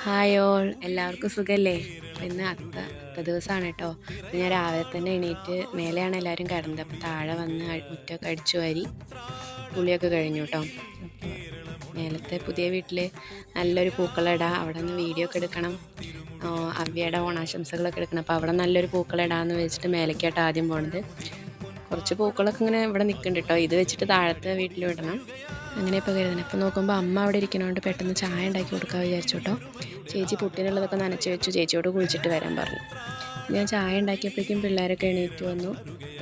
Hi all, എല്ലാവർക്കും സുഖല്ലേ? അപ്പോൾ ഇന്ന് അത്ത ദിവസമാണ് കേട്ടോ. ഞാൻ രാവിലെ തന്നെ എണീറ്റ് മേലെയാണ് എല്ലാവരും കിടന്നത്. അപ്പോൾ താഴെ വന്ന് മുറ്റമൊക്കെ അടിച്ചു വാരി കുളിയൊക്കെ കഴിഞ്ഞു കേട്ടോ. അപ്പോൾ മേലത്തെ പുതിയ വീട്ടിൽ നല്ലൊരു പൂക്കളിടാം, അവിടെ നിന്ന് വീഡിയോ ഒക്കെ എടുക്കണം, അവ്യയുടെ ഓണാശംസകളൊക്കെ എടുക്കണം. അപ്പോൾ അവിടെ നല്ലൊരു പൂക്കളിടാമെന്ന് വെച്ചിട്ട് മേലേക്കായിട്ട് ആദ്യം പോണത്. കുറച്ച് പൂക്കളൊക്കെ ഇങ്ങനെ ഇവിടെ നിൽക്കുന്നുണ്ട് കേട്ടോ. ഇത് വെച്ചിട്ട് താഴത്തെ വീട്ടിൽ വിടണം. അങ്ങനെ ഇപ്പോൾ കരുതണം. ഇപ്പോൾ നോക്കുമ്പോൾ അമ്മ അവിടെ ഇരിക്കണോണ്ട് പെട്ടെന്ന് ചായ ഉണ്ടാക്കി കൊടുക്കാൻ വിചാരിച്ചു കേട്ടോ. ചേച്ചി പുട്ടിനുള്ളതൊക്കെ നനച്ച് വെച്ചു, ചേച്ചിയോട് കുളിച്ചിട്ട് വരാൻ പറഞ്ഞു. ഞാൻ ചായ ഉണ്ടാക്കിയപ്പോഴേക്കും പിള്ളേരൊക്കെ എണീറ്റ് വന്നു.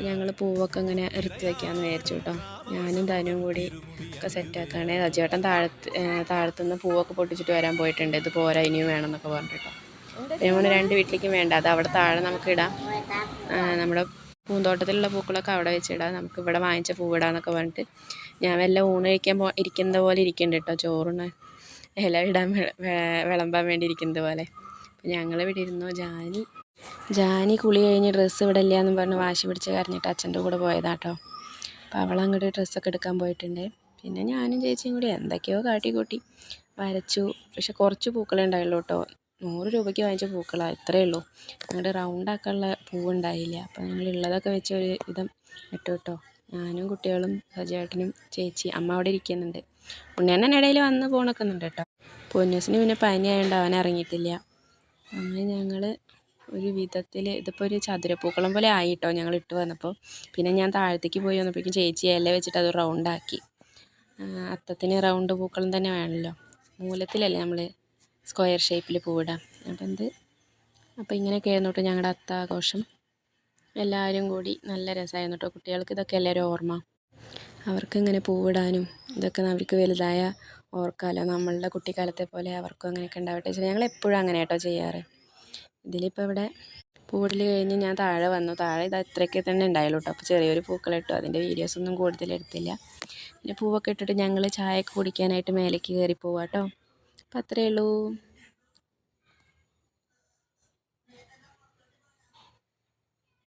ഞങ്ങൾ പൂവൊക്കെ ഇങ്ങനെ എടുത്ത് വയ്ക്കാമെന്ന് വിചാരിച്ചു കേട്ടോ. ഞാനും ധനുവും കൂടി ഒക്കെ സെറ്റാക്കുകയാണ്. അജേട്ടൻ താഴത്തുനിന്ന് പൂവൊക്കെ പൊട്ടിച്ചിട്ട് വരാൻ പോയിട്ടുണ്ട്. ഇത് പോരാ, ഇനിയും വേണമെന്നൊക്കെ പറഞ്ഞിട്ടോ. പിന്നെ രണ്ട് വീട്ടിലേക്കും വേണ്ട, അത് അവിടെ താഴെ നമുക്ക് ഇടാം. നമ്മുടെ പൂന്തോട്ടത്തിലുള്ള പൂക്കളൊക്കെ അവിടെ വെച്ചിടാം, നമുക്ക് ഇവിടെ വാങ്ങിച്ച പൂവിടാന്നൊക്കെ പറഞ്ഞിട്ട് ഞാൻ വല്ല ഊണ് കഴിക്കാൻ ഇരിക്കുന്നത് പോലെ ഇരിക്കുന്നുണ്ട് കേട്ടോ. ചോറിന് ഇല ഇടാൻ വിളമ്പാൻ വേണ്ടി ഇരിക്കുന്നത് പോലെ. അപ്പം ഞങ്ങൾ ഇവിടെ ഇരുന്നു. ജാനി കുളി കഴിഞ്ഞ് ഡ്രസ്സ് ഇവിടെ ഇല്ലയെന്നും പറഞ്ഞ് വാശി പിടിച്ച് കരഞ്ഞിട്ട് അച്ഛൻ്റെ കൂടെ പോയതാട്ടോ. അപ്പോൾ അവളങ്ങോട്ട് ഡ്രസ്സൊക്കെ എടുക്കാൻ പോയിട്ടുണ്ട്. പിന്നെ ഞാനും ചേച്ചിയും കൂടി എന്തൊക്കെയോ കാട്ടിക്കൂട്ടി വരച്ചു. പക്ഷെ കുറച്ച് പൂക്കളേ ഉണ്ടായുള്ളൂ കേട്ടോ. 100 രൂപയ്ക്ക് വാങ്ങിച്ച പൂക്കളാണ്, ഇത്രയേ ഉള്ളൂ. ഞങ്ങളുടെ റൗണ്ടാക്കാനുള്ള പൂവുണ്ടായില്ല. അപ്പോൾ ഞങ്ങൾ ഉള്ളതൊക്കെ വെച്ച് ഒരു വിധം ഇട്ടു കേട്ടോ. ഞാനും കുട്ടികളും സജേട്ടനും ചേച്ചി അമ്മ അവിടെ ഇരിക്കുന്നുണ്ട്. ഉണ്ണിയണ്ണൻ ഇടയിൽ വന്ന് പോണക്കുന്നുണ്ട് കേട്ടോ. പൊന്നൂസിന് പിന്നെ പനി ആയതുകൊണ്ട് അവൻ ഇറങ്ങിയിട്ടില്ല. അങ്ങനെ ഞങ്ങൾ ഒരു വിധത്തിൽ ഇതിപ്പോൾ ഒരു ചതുരപ്പൂക്കളം പോലെ ആയിട്ടോ ഞങ്ങൾ ഇട്ട് വന്നപ്പോൾ. പിന്നെ ഞാൻ താഴത്തേക്ക് പോയി വന്നപ്പോഴേക്കും ചേച്ചി ഇല വെച്ചിട്ട് അത് റൗണ്ടാക്കി. അത്തത്തിന് റൗണ്ട് പൂക്കളം തന്നെ വേണമല്ലോ, മൂലത്തിലല്ലേ നമ്മൾ സ്ക്വയർ ഷേപ്പിൽ പൂവിടാം. അപ്പോൾ ഇങ്ങനെയൊക്കെ ആയിരുന്നു കേട്ടോ ഞങ്ങളുടെ അത്താഘോഷം. എല്ലാവരും കൂടി നല്ല രസമായിരുന്നു കേട്ടോ. കുട്ടികൾക്ക് ഇതൊക്കെ എല്ലാവരും ഓർമ്മ. അവർക്ക് ഇങ്ങനെ പൂവിടാനും ഇതൊക്കെ അവർക്ക് വലുതായ ഓർക്കാമല്ലോ. നമ്മളുടെ കുട്ടിക്കാലത്തെ പോലെ അവർക്കും അങ്ങനെയൊക്കെ ഉണ്ടാവട്ടെ. ഞങ്ങൾ എപ്പോഴും അങ്ങനെ കേട്ടോ ചെയ്യാറ്. ഇതിലിപ്പോൾ ഇവിടെ പൂവിടൽ കഴിഞ്ഞ് ഞാൻ താഴെ വന്നു. താഴെ ഇത് അത്രയ്ക്ക് തന്നെ ഉണ്ടായുള്ളൂ കേട്ടോ. അപ്പോൾ ചെറിയൊരു പൂക്കളിട്ടു, അതിൻ്റെ വീഡിയോസൊന്നും കൂടുതലെടുത്തില്ല. പിന്നെ പൂവൊക്കെ ഇട്ടിട്ട് ഞങ്ങൾ ചായയൊക്കെ കുടിക്കാനായിട്ട് മേലേക്ക് കയറി പോവാം കേട്ടോ. അപ്പോൾ അത്രയേ ഉള്ളൂ.